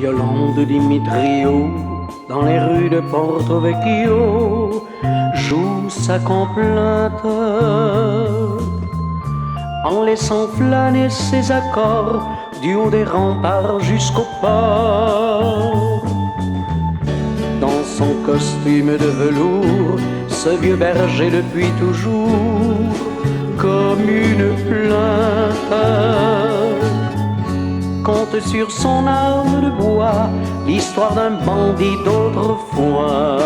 violon de Dimitrio, dans les rues de Porto Vecchio, joue sa complainte, en laissant flâner ses accords du haut des remparts jusqu'au port. Dans son costume de velours, ce vieux berger depuis toujours, comme une plainte, conte sur son arme de bois l'histoire d'un bandit d'autrefois.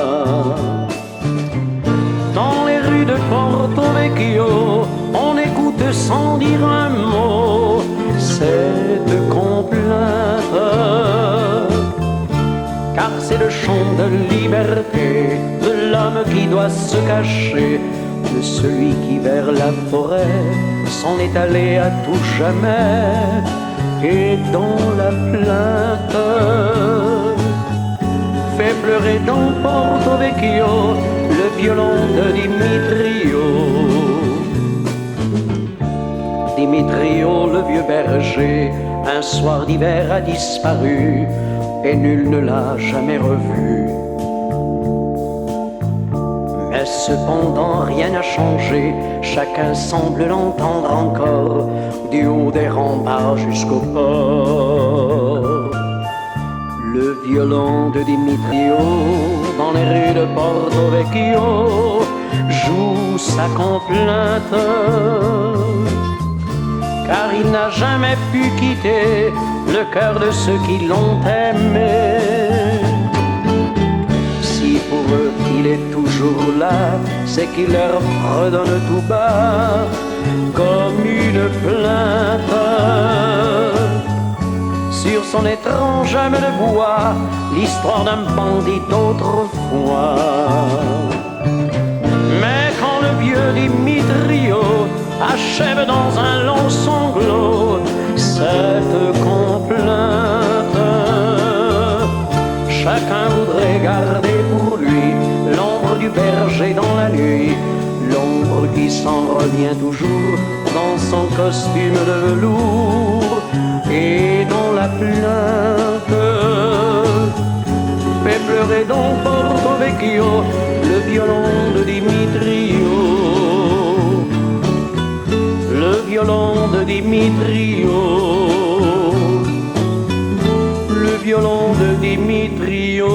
Dans les rues de Porto Vecchio, on écoute sans dire un mot cette complainte, car c'est le chant de liberté de l'homme qui doit se cacher, de celui qui vers la forêt s'en est allé à tout jamais. Et dans la plainte fait pleurer dans Porto Vecchio le violon de Dimitrio. Dimitrio, le vieux berger, un soir d'hiver a disparu et nul ne l'a jamais revu. Mais cependant rien n'a changé, chacun semble l'entendre encore, du haut des remparts jusqu'au port. Le violon de Dimitrio, dans les rues de Porto Vecchio, joue sa complainte, car il n'a jamais pu quitter le cœur de ceux qui l'ont aimé. Si pour eux il est toujours là, c'est qu'il leur redonne tout bas comme une plainte sur son étrange âme de bois, l'histoire d'un bandit d'autrefois. Mais quand le vieux Dimitrio achève dans un long sanglot cette complainte, chacun voudrait garder pour lui l'ombre du berger dans la nuit, l'ombre qui s'en revient toujours dans son costume de velours. Et dans la plainte fait pleurer dans Porto Vecchio le violon de Dimitrio, le violon de Dimitrio, le violon de Dimitrio.